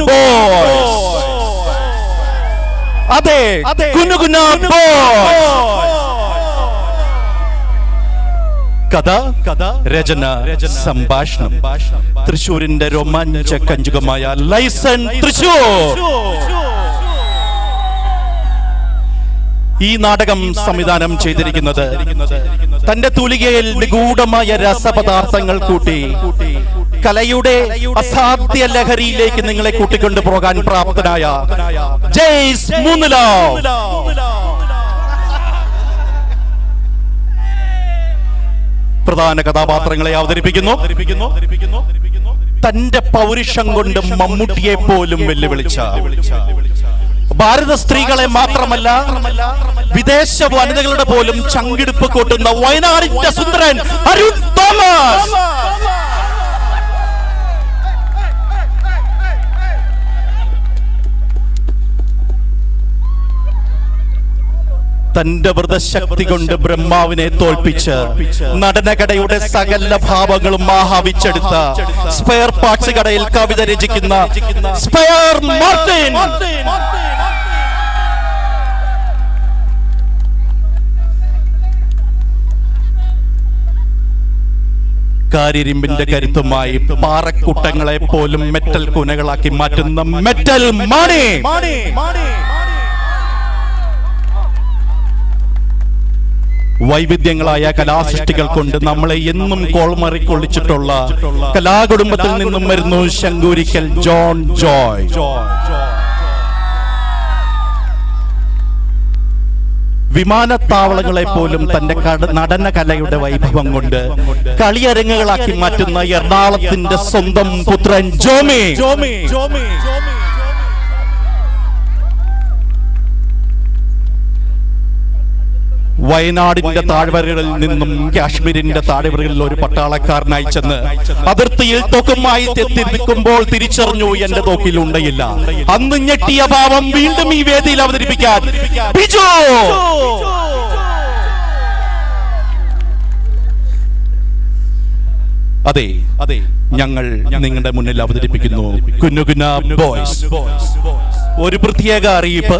Boys. അതെ, കുനുകുന boys. കഥ, രചന, സംഭാഷണം. തൃശൂരിന്റെ രോമാഞ്ച കഞ്ചുകമായ ലൈസൺ തൃശൂർ. ഈ നാടകം സംവിധാനം ചെയ്തിരിക്കുന്നത് തന്റെ തൂലികയിൽ നിഗൂഢമായ രസപദാർത്ഥങ്ങൾ കൂട്ടി കലയുടെ അസാധ്യ ലഹരിയിലേക്ക് നിങ്ങളെ കൂട്ടിക്കൊണ്ടു പോകാൻ പ്രാപ്തനായ ജെയ്സ് മൂന്നിലാവ്. പ്രധാന കഥാപാത്രങ്ങളെ അവതരിപ്പിക്കുന്നു. തന്റെ പൗരുഷം കൊണ്ട് മമ്മൂട്ടിയെ പോലും വെല്ലുവിളിച്ച, ഭാരത സ്ത്രീകളെ മാത്രമല്ല വിദേശ വനിതകളുടെ പോലും ചങ്കിടിപ്പ് കൂട്ടുന്ന വയനാടിന്റെ സുന്ദരൻ അരുൺ തോമസ്. തന്റെ വ്രതശക്തി കൊണ്ട് ബ്രഹ്മാവിനെ തോൽപ്പിച്ച് നടനകടയുടെ സകല ഭാവങ്ങളും ആഹ്വാനിച്ചെടുത്ത സ്പെയർ പാർട്സ് കടയിൽ കവിത രചിക്കുന്ന സ്പെയർ മാർട്ടിൻ. കാരിരുമ്പിന്റെ കരുത്തുമായി പാറക്കൂട്ടങ്ങളെ പോലും മെറ്റൽ കുനകളാക്കി മാറ്റുന്ന മെറ്റൽ മണി. വൈവിധ്യങ്ങളായ കലാസൃഷ്ടികൾ കൊണ്ട് നമ്മളെ എന്നും കോൾമറിക്കൊള്ളിച്ചിട്ടുള്ള കലാകുടുംബത്തിൽ നിന്നും വരുന്നു ശങ്കൂരിക്കൽ ജോൺ ജോയ്. വിമാനത്താവളങ്ങളെ പോലും തന്റെ നടന കലയുടെ വൈഭവം കൊണ്ട് കളിയരങ്ങുകളാക്കി മാറ്റുന്ന എറണാകുളത്തിന്റെ സ്വന്തം പുത്രൻ ജോമി. വയനാടിന്റെ താഴ്വരകളിൽ നിന്നും കാശ്മീരിന്റെ താഴ്വരകളിൽ ഒരു പട്ടാളക്കാരനായി ചെന്ന് അതിർത്തിയിൽ തോക്കുമായി എത്തിരിക്കുമ്പോൾ തിരിച്ചറിഞ്ഞു എന്റെ തോക്കിൽ ഉണ്ടയില്ല. അന്ന് ഞെട്ടിയ ഭാവം വീണ്ടും ഈ വേദിയിൽ അവതരിപ്പിക്കാൻ ബിജു. അതെ, ഞങ്ങൾ നിങ്ങളുടെ മുന്നിൽ അവതരിപ്പിക്കുന്നു കുനുകുന ബോയ്സ്. ഒരു പ്രത്യേക അറിയിപ്പ്.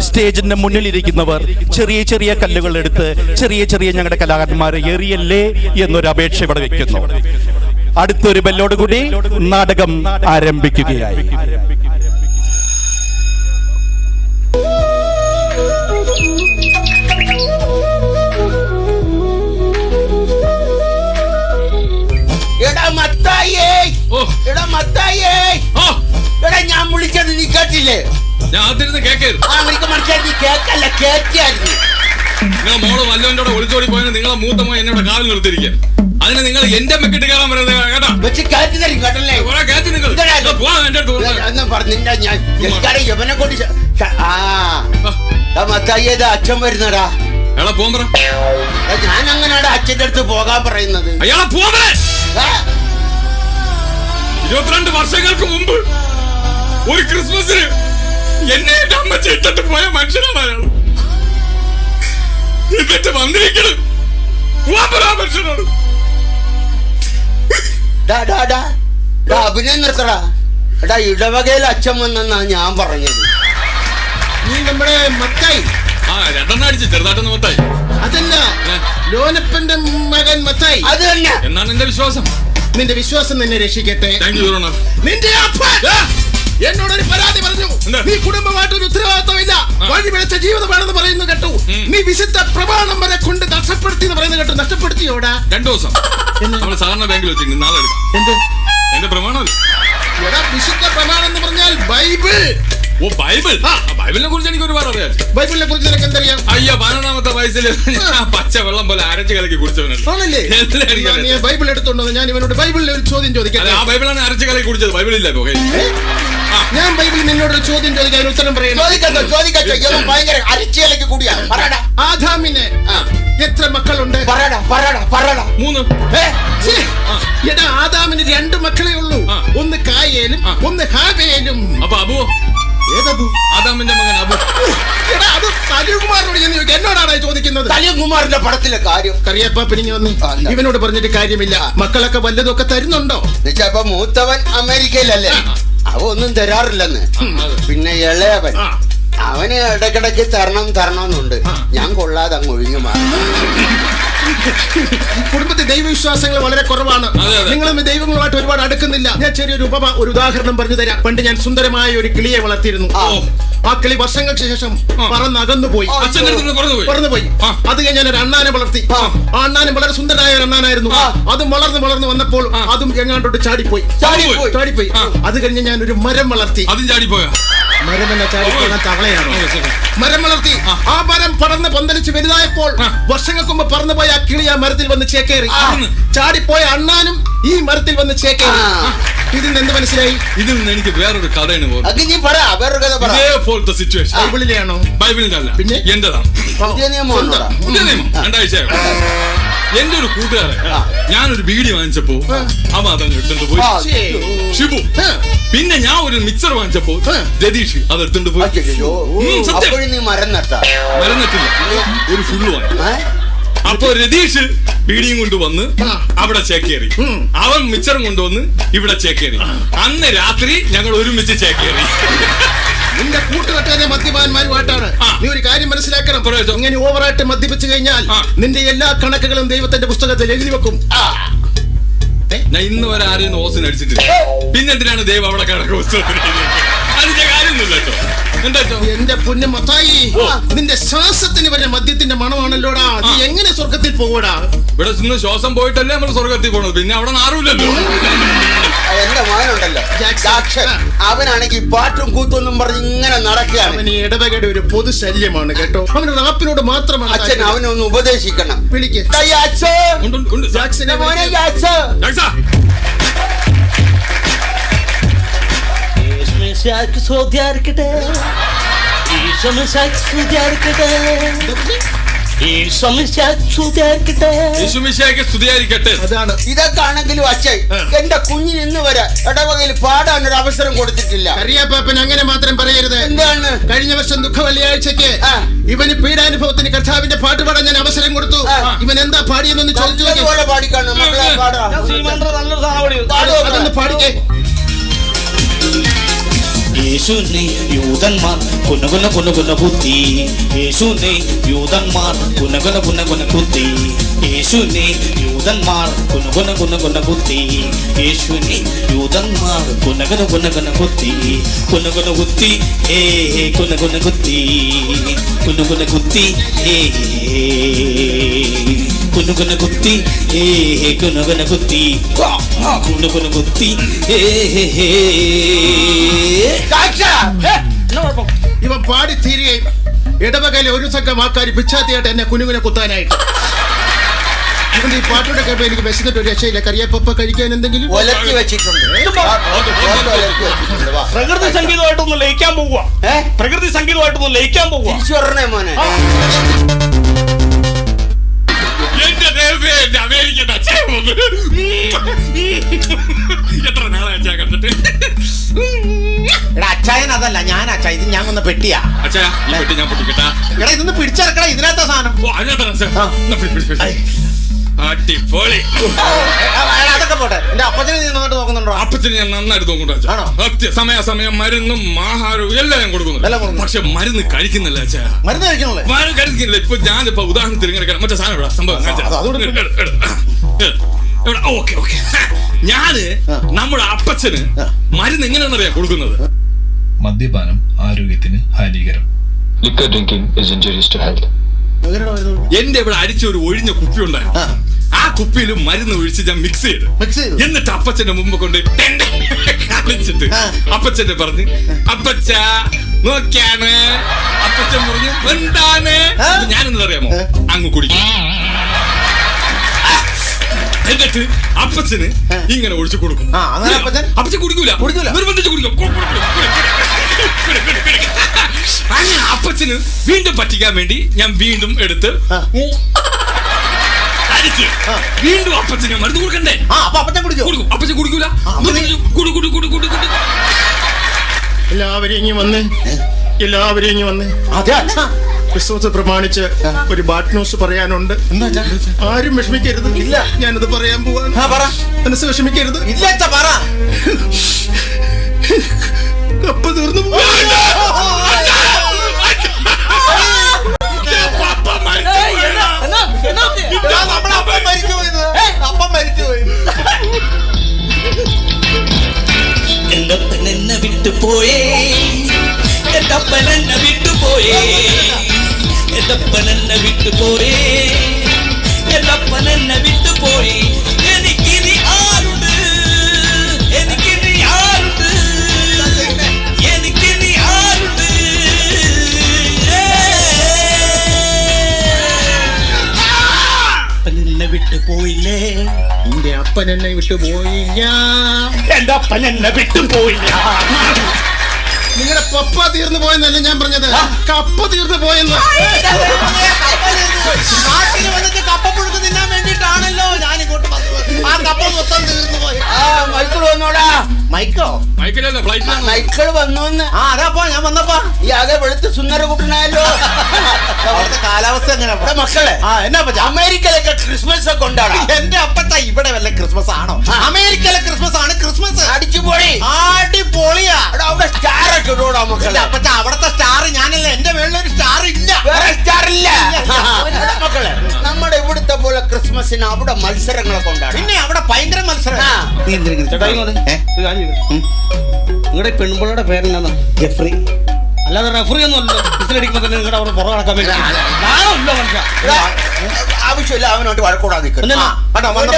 സ്റ്റേജിന്റെ മുന്നിലിരിക്കുന്നവർ ചെറിയ ചെറിയ കല്ലുകൾ എടുത്ത് ചെറിയ ഞങ്ങളുടെ കലാകാരന്മാരെ എറിയല്ലേ എന്നൊരു അപേക്ഷ ഇവിടെ വെക്കുന്നു. അടുത്തൊരു ബെല്ലോടുകൂടി നാടകം ആരംഭിക്കുകയായി. ഞാൻ വിളിച്ചത് നീ കേട്ടില്ലേ? മോള് വല്ലവന്റെ ഒളിച്ചോടി പോയെന്ന് നിങ്ങളെ മൂത്ത മോൻ എന്നോട് കാവിൽ നിർത്തിയിരിക്കുക. അതിന് നിങ്ങൾ എന്റെ മെക്കിട്ട് കയറാൻ പറയുന്നത് കേട്ടോ. അച്ഛൻ വരുന്നടാ. ഞാൻ അങ്ങനെയാണ് അച്ഛന്റെ അടുത്ത് പോകാൻ പറയുന്നത്. 22 വർഷങ്ങൾക്ക് മുമ്പ് ഒരു ക്രിസ്മസിന് എന്നെ എന്റെ അമ്മച്ചി ഇട്ടിട്ട് പോയ മനുഷ്യനാണ് അയാൾ. എന്നിട്ട് വന്നിരിക്കണം മനുഷ്യനാണ്. അഭിനയം നിർത്തടാ. എടാ, ഇടവകയിൽ അച്ഛൻ വന്നെന്നാ ഞാൻ പറഞ്ഞത്. നീ നമ്മുടെ മത്തായി. രണ്ടെണ്ണം അടിച്ച് ചെറുതായിട്ടൊന്ന് മത്തായി. അതല്ല, ലോനപ്പന്റെ മകൻ മത്തായി. അത് തന്നെ എന്നാണ് എന്റെ വിശ്വാസം. നിന്റെ വിശ്വാസം നിന്നെ രക്ഷിക്കട്ടെ. നിന്റെ എന്നോടൊരു പരാതി പറഞ്ഞു. നീ കുടുംബമായിട്ടൊരു ഉത്തരവാദിത്തമില്ല, വഴിപിഴച്ച ജീവിതമാണെന്ന് പറയുന്നു കേട്ടു. നീ വിശുദ്ധ പ്രമാണം വരെ കൊണ്ട് നഷ്ടപ്പെടുത്തി എന്ന് പറയുന്നത് കേട്ടു. നഷ്ടപ്പെടുത്തിയോടാ? 2 ദിവസം നമ്മൾ സാധാരണ ബാങ്കിൽ വെച്ചിരിക്കുന്നു. നാളെ എടുക്കാം. എന്റെ പ്രമാണമല്ല. വിശുദ്ധ പ്രമാണം എന്ന് പറഞ്ഞാൽ ബൈബിൾ. ഓ, ബൈബിൾ. ബൈബിളിനെ കുറിച്ച് എനിക്ക് ഒരുപാട് അറിയാം. ബൈബിളിനെ കുറിച്ച് നിനക്ക് എന്തറിയാം? 12ാമത്തെ വയസ്സിൽ പച്ച വെള്ളം പോലെ അരച്ച് കലക്കി കുടിച്ചവനാണ്. ബൈബിൾ എടുത്തോണ്ടോ? ഞാൻ ഇവനോട് ബൈബിളിൽ ഒരു ചോദ്യം ചോദിക്കാം. ആ ബൈബിളാണ് അരച്ച് കലക്കി കുടിച്ചത്. ബൈബിളില്ല. ഞാൻ ബൈബിളിൽ നിന്നോടൊരു ചോദ്യം ചോദിക്കാൻ ഉത്തരം പറയണം. ആദാമിന് എത്ര മക്കളുണ്ട്? 3. എടാ, ആദാമിന് 2 മക്കളെ ഉള്ളൂ. ഒന്ന് കായേലും ഒന്ന് ഹാബേലും. അപ്പൊ അബുവോ? ഏതബു? ആദാമിന്റെ മകൻ അബു. എടാ, അത് സലീംകുമാറിനോട് എന്നോടാണ് ചോദിക്കുന്നത്. സലീംകുമാറിന്റെ പടത്തിലെ കാര്യം കറിയപ്പ പിരിഞ്ഞു വന്ന് ഇവനോട് പറഞ്ഞിട്ട് കാര്യമില്ല. മക്കളൊക്കെ വല്ലതൊക്കെ തരുന്നുണ്ടോ? മൂത്തവൻ അമേരിക്കയിലല്ലേ? അവ ഒന്നും തരാറില്ലെന്ന്. പിന്നെ ഇളയവൻ അവന് ഇടക്കിടക്ക് തരണമെന്നുണ്ട്. ഞാൻ കൊള്ളാതെ അങ്ങ് ഒഴിഞ്ഞു മാറി. കുടുംബത്തിൽ ദൈവവിശ്വാസങ്ങൾ വളരെ കുറവാണ്. നിങ്ങളും ദൈവങ്ങളുമായിട്ട് ഒരുപാട് അടുക്കുന്നില്ല. ഞാൻ ചെറിയൊരു ഒരു ഉദാഹരണം പറഞ്ഞു തരാം. പണ്ട് ഞാൻ സുന്ദരമായ ഒരു കിളിയെ വളർത്തിയിരുന്നു. ആ കിളി വർഷങ്ങൾക്ക് ശേഷം പറന്നകന്നു പോയി. അത് കഴിഞ്ഞ് ഞാൻ ഒരു അണ്ണാനെ വളർത്തി. ആ അണ്ണാനും വളരെ സുന്ദരനായ ഒരു അണ്ണാനായിരുന്നു. അതും വളർന്ന് വന്നപ്പോൾ അതും എങ്ങാണ്ടോട്ട് ചാടിപ്പോയി. അത് കഴിഞ്ഞ് ഞാൻ ഒരു മരം വളർത്തി. അതും ചാടിപ്പോയ മരം എന്ന ചാടിപ്പോയ തവളയാണോ? മരം വളർത്തി. ആ മരം പടർന്ന് പന്തലിച്ച് വലുതായപ്പോൾ വർഷങ്ങൾക്ക് മുമ്പ് പറന്നുപോയ ആ കിളി ആ മരത്തിൽ വന്ന് ചേക്കേറി. ചാടിപ്പോയ അണ്ണാനും ഈ മരത്തിൽ വന്ന് ചേക്കേറി. ഇതിൽ നിന്ന് എന്ത് മനസ്സിലായി? ഇതിൽ നിന്ന് എനിക്ക് വേറൊരു കഥയാണ് സിറ്റുവേഷൻ. ബൈബിളിലെയാണോ? ബൈബിളിലല്ല, പിന്നെ എന്റേതാണ്. രണ്ടാഴ്ച എന്റെ ഒരു കൂട്ടുകാരൻ ഞാനൊരു ബീഡി വാങ്ങിച്ചപ്പോ അവ അതങ്ങ് എടുത്തോണ്ട് പോയി. ഷിബു. പിന്നെ ഞാൻ ഒരു മിക്സർ വാങ്ങിച്ചപ്പോ രതീഷ് അത് എടുത്തോണ്ട് പോയി. മരം നട്ടില്ല, ഒരു ഫുള്ള് വാങ്ങി. അപ്പൊ രതീഷ് ബീഡിയും കൊണ്ടുവന്ന് അവിടെ ചേക്കേറി. അവൻ മിച്ചറും കൊണ്ടുവന്ന് ഇവിടെ ചേക്കേറി. അന്ന് രാത്രി ഞങ്ങൾ ഒരുമിച്ച് ചേക്കേറി. നിന്റെ കൂട്ടുകെട്ടാതെ മദ്യപാന്മാരുമായിട്ടാണ്. നീ ഒരു കാര്യം മനസ്സിലാക്കണം. ഇങ്ങനെ ഓവറായിട്ട് മദ്യപിച്ചു കഴിഞ്ഞാൽ നിന്റെ എല്ലാ കണക്കുകളും ദൈവത്തിന്റെ പുസ്തകത്തിൽ എഴുതി വെക്കും. ഞാൻ ഇന്ന് വരെ ആരെയും ഓസിന് അടിച്ചിട്ടില്ല. പിന്നെന്തിനാണ് ദൈവം അവിടെ കണക്ക് പുസ്തകത്തിൽ അതിന്റെ കാര്യമൊന്നുമില്ല കേട്ടോ. എന്റെ പൊന്നു മത്തായി, നിന്റെ ശ്വാസത്തിന് വരെ മദ്യത്തിന്റെ മണമാണല്ലോടാ. നീ എങ്ങനെ സ്വർഗത്തിൽ പോകൂടാ? ഇവിടെ നിന്ന് ശ്വാസം പോയിട്ടല്ലേ നമ്മൾ സ്വർഗത്തിൽ പോണത്. പിന്നെ അവിടെ നാറുമില്ലല്ലോ. എന്റെ മോനുണ്ടല്ലോ അവനാണെങ്കിൽ പാട്ടും കൂത്തൊന്നും പറഞ്ഞ് ഇങ്ങനെ നടക്കുകയാണ്. അവന് ഇടവകയുടെ ഒരു പൊതു ശല്യമാണ് കേട്ടോ. അവന് റാപ്പിനോട് മാത്രമാണ്. അച്ഛൻ അവനൊന്ന് ഉപദേശിക്കണം. വിളിക്ക്. അതാണ്. ഇതൊക്കെ ആണെങ്കിലും അച്ഛൻ എന്റെ കുഞ്ഞിന് ഇന്ന് വരെ ഇടവകയിൽ പാടാൻ ഒരു അവസരം കൊടുത്തിട്ടില്ല. കറിയാപ്പാപ്പൻ അങ്ങനെ മാത്രം പറയരുത്. എന്താണ്? കഴിഞ്ഞ വർഷം ദുഃഖ വെള്ളിയാഴ്ചക്ക് ഇവന് പീഡാനുഭവത്തിന് കർത്താവിന്റെ പാട്ട് പാടാൻ ഞാൻ അവസരം കൊടുത്തു. ഇവൻ എന്താ പാടിയെന്നൊന്ന് ചോദിച്ചു. പാടിക്കാണ് മക്കളെ പാടാ. അതൊന്ന് പാടിക്കേ. യേശുനെ യൂതന്മാർ കുനകുന കുനകുന കുത്തി. യേശുനെ യൂതന്മാർ കുനകുന കുനകുന കുത്തി. യേശുനെ യൂതന്മാർ കുനകുന കുനകുന കുത്തി. യേശുനെ യൂതന്മാർ കുനകുന കുനകുന കുത്തി. കുനകുന കുത്തി ഏ കുനകുന കുത്തി. കുനകുന കുത്തി ഏ കുനകുന കുത്തി ഏ കുനകുന കുത്തി. കുനകുന കുത്തി ഏ. ഇവൻ പാടി തീരുകയും ഇടവകയിലെ ഒരു സംഘം ആൾക്കാർ ഭിക്ഷാത്തിയായിട്ട് എന്നെ കുനുകുനെ കുത്താനായിട്ട്. ഇവന്റെ ഈ പാട്ടോടെ കേട്ടോ എനിക്ക് വിശന്നിട്ട് ഒരു രക്ഷയില്ല. കറിയപ്പ കഴിക്കാൻ എന്തെങ്കിലും വെച്ചിട്ടുണ്ട്. പ്രകൃതി സംഗീതമായിട്ടൊന്ന് ലയിക്കാൻ പോവുക. പ്രകൃതി സംഗീതമായിട്ടൊന്ന് ലയിക്കാൻ പോവുക. തിരിച്ചു പറഞ്ഞേ മോനെ. എത്ര നാളെ അച്ഛാ കണ്ടിട്ട്. അച്ചായൻ അതല്ല, ഞാൻ അച്ചായ. ഇത് ഞാൻ ഒന്ന് പെട്ടിയാ. അച്ഛാ ഈ പെട്ടി ഞാൻ പൊട്ടിക്കട്ടാ. എടാ ഇതൊന്ന് പിടിച്ചെടുക്കടാ. ഇതിനകത്ത സാധനം. അടിപൊളി. അതൊക്കെ പോട്ടെ. എന്റെ അപ്പച്ചനെ നീ നന്നായിട്ട് നോക്കുന്നുണ്ടോ? അപ്പച്ചന് ഞാൻ നന്നായിട്ട് നോക്കുന്നുണ്ടോ? സമയാസമയം മരുന്നും ആഹാരവും എല്ലാം ഞാൻ കൊടുക്കുന്നു. പക്ഷെ മരുന്ന് കഴിക്കുന്നില്ല അച്ഛാ. മരുന്ന് കഴിക്കണല്ലേ? മരുന്ന് കഴിക്കുന്നില്ല. ഇപ്പൊ ഞാനിപ്പോ ഉദാഹരണത്തിന് ഇങ്ങനെ മറ്റേ സാധനം സംഭവം ഓക്കെ ഓക്കെ. ഞാന് നമ്മുടെ അപ്പച്ചന് മരുന്ന് എങ്ങനെയാണെന്നറിയാം കൊടുക്കുന്നത്. മദ്യപാനം ആരോഗ്യത്തിന് ഹാനികരം. Liquor drinking is injurious to health. എന്റെ ഇവിടെ അടിച്ച ഒരു ഒഴിഞ്ഞ കുപ്പി ഉണ്ടായിരുന്നു. ആ കുപ്പിയിൽ മരുന്ന് ഒഴിച്ച് ഞാൻ മിക്സ് ചെയ്ത് എന്നിട്ട് അപ്പച്ചന്റെ മുമ്പ് കൊണ്ട് കളിച്ചിട്ട് അപ്പച്ചന്റെ പറഞ്ഞ് അപ്പച്ച നോക്കിയാണ്. അപ്പച്ചൻ പറഞ്ഞു എന്താണ്? ഞാനെന്താ അറിയാമോ അങ്ങ് കുടിക്കും. എന്നിട്ട് അപ്പച്ചന് ഇങ്ങനെ ഒഴിച്ചു കൊടുക്കും. അപ്പച്ചൻ കുടിക്കൂല, നിർബന്ധിച്ച് കുടിക്കും. അങ്ങനെ അപ്പച്ചന് വീണ്ടും പറ്റിക്കാൻ വേണ്ടി ഞാൻ വീണ്ടും എടുത്ത് അടിച്ച് വീണ്ടും അപ്പച്ചന് മരുന്ന് കൊടുക്കണ്ടേ? കൊടുക്കും. അപ്പച്ചൻ കുടിക്കൂല. എല്ലാവരെയും ഇങ്ങ് വന്ന് അതെ അച്ഛാ. ക്രിസ്മസ് പ്രമാണിച്ച് ഒരു ബാഡ് ന്യൂസ് പറയാനുണ്ട്. ആരും വിഷമിക്കരുത്. ഇല്ല, ഞാനത് പറയാൻ പോവാ. മനസ്സ് വിഷമിക്കരുത്. ഇല്ല പറ. കപ്പ തീർന്നു പോയി. എന്റെ അപ്പൻ എന്നെ വിട്ടുപോയേ, എന്റെ അപ്പൻ എന്നെ വിട്ടുപോയേ, എന്റെ അപ്പൻ എന്നെ വിട്ടുപോയേ, എന്റെ അപ്പൻ എന്നെ വിട്ടുപോയി. എനിക്കിനി ആരുണ്ട്, എനിക്കിനി ആരുണ്ട്, എനിക്കിനി ആരുണ്ട്? എന്നെ വിട്ടുപോയില്ലേ, എന്റെ അപ്പൻ എന്നെ വിട്ടുപോയില്ല. എന്റെ അപ്പൻ എന്നെ വിട്ടുപോയില്ല. നിങ്ങളുടെ പപ്പ തീർന്നു പോയെന്നല്ല ഞാൻ പറഞ്ഞത്, കപ്പ തീർന്നു പോയെന്ന്. നാട്ടിൽ വന്നിട്ട് കപ്പപ്പുഴുക്ക് തിന്നാൻ വേണ്ടിട്ടാണല്ലോ ഞാൻ ഇങ്ങോട്ട് വന്നത്. ആ കപ്പ മൊത്തം തീർന്നു പോയി. മൈക്കിൾ വന്നോടാ. മൈക്കോ? മൈക്കിലല്ല, ഫ്ലൈറ്റിലാണ്. മൈക്കിൾ വന്നോന്ന്. ആ അതാപ്പോ ഞാൻ വന്നപ്പോ. ഈ ആകെ വെളുത്ത് സുന്ദര കുട്ടനായല്ലോ. അവിടുത്തെ കാലാവസ്ഥ എങ്ങനെ? മക്കളെ ആ എന്നാ പറ്റാ? അമേരിക്കയിലൊക്കെ ക്രിസ്മസ് ഒക്കെ ഉണ്ടാടാ. എന്റെ അപ്പച്ച ഇവിടെ വല്ല ക്രിസ്മസ് ആണോ? അമേരിക്കയിലെ ക്രിസ്മസ് ആണ് ക്രിസ്മസ്. അടിച്ചുപൊളി. അടിപൊളിയാ. അവിടെ സ്റ്റാർ ഒക്കെ ഇടൂടാ മക്കളെ. അപ്പച്ച അവിടത്തെ സ്റ്റാർ ഞാനല്ല, എന്റെ മേളിലൊരു സ്റ്റാർ ഇല്ല. വേറെ സ്റ്റാർ ഇല്ല. മക്കളെ നമ്മുടെ ഇവിടുത്തെ പോലെ ക്രിസ്മസിന് അവിടെ മത്സരങ്ങളൊക്കെ ഉണ്ടാകും. പിന്നെ അവിടെ ഭയങ്കര മത്സരം. ആ. നിങ്ങളുടെ പെൺപിള്ളയുടെ പേരെന്നാ? ജെഫ്രി. അല്ലാതെ റെഫറി ഒന്നും അല്ലല്ലോ. വിസിലടിക്കുമ്പോ തന്നെ നിങ്ങളുടെ അവിടെ പുറകെ നടക്കാൻ വേണ്ടി ആവശ്യമില്ല അവനോട്ട് വഴക്കൂടാ നിൽക്കുന്നു.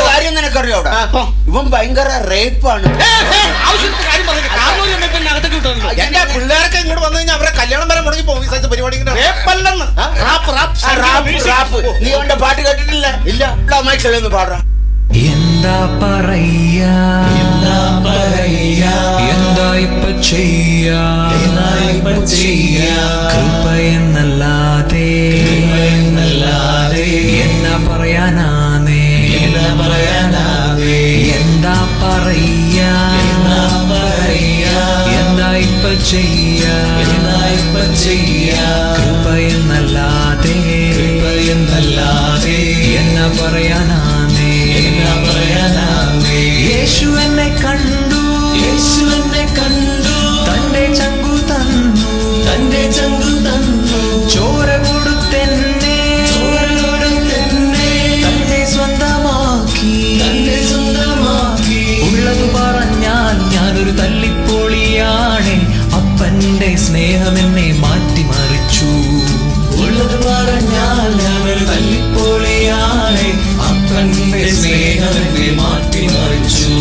കാര്യം നിനക്കറിയോ അവിടെ? ഇവൻ ഭയങ്കര റേപ്പാണ്. എന്റെ പിള്ളേർക്ക് ഇങ്ങോട്ട് വന്നു കഴിഞ്ഞാൽ അവരെ കല്യാണം വരെ മുടങ്ങി പോകും. ഈ പരിപാടി നീ അവന്റെ പാട്ട് കേട്ടിട്ടില്ല? ഇല്ല. മൈക്കിളൊന്ന് പാടാ. എന്താ പറയാ, എന്താ പറയാ, എന്താ ഇപ്പ ചെയ്യാ, എന്താ ഇപ്പ ചെയ്യാ, കൃപയെന്നല്ലാതെ, കൃപയെന്നല്ലാതെ എന്നാ പറയാനാന്നേ, എന്നാ പറയാനാന്നേ, എന്താ പറയാ, എന്താ പറയാ, എന്താ ഇപ്പ ചെയ്യാ, എന്താ ഇപ്പ ചെയ്യാ, കൃപയെന്നല്ലാതെ, കൃപയെന്നല്ലാതെ എന്നാ പറയാനാന്നേ, എന്നാ പറയാനാന്നേ. യേശു എന്നെ കണ്ടു, യേശു എന്നെ കണ്ടു, തന്റെ ചങ്കു തന്നു, തന്റെ ചങ്കു തന്നു, ചോര കൊടുത്തെന്നെ, ചോര കൊടുത്തെന്നെ, തന്നെ സ്വന്തമാക്കി, തന്നെ സ്വന്തമാക്കി. ഉള്ളത് പറഞ്ഞാൽ ഞാനൊരു തല്ലിപ്പൊളിയാണ്, അപ്പന്റെ സ്നേഹം എന്നെ മാറ്റിമറിച്ചു. ഉള്ളത് പറഞ്ഞാൽ ഞാനൊരു തല്ലിപ്പൊളിയാണ്, അപ്പന്റെ സ്നേഹം എന്നെ മാറ്റിമറിച്ചു.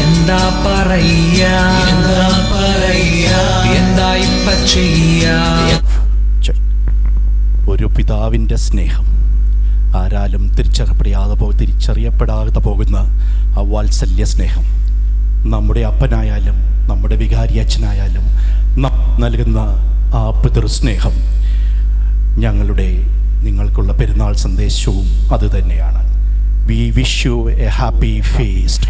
എന്താ പറയാ, എന്താ പറയാ, എന്താ ഇപ്പ ചെയ്യാ. ഒരു പിതാവിൻ്റെ സ്നേഹം ആരാലും തിരിച്ചറിയപ്പെടാതെ പോകുന്ന ആ വാത്സല്യ സ്നേഹം നമ്മുടെ അപ്പനായാലും നമ്മുടെ വികാരി അച്ഛനായാലും നൽകുന്ന ആ പിതൃസ്നേഹം ഞങ്ങളുടെ നിങ്ങൾക്കുള്ള പെരുന്നാൾ സന്ദേശവും അതുതന്നെയാണ്. We wish you a happy feast.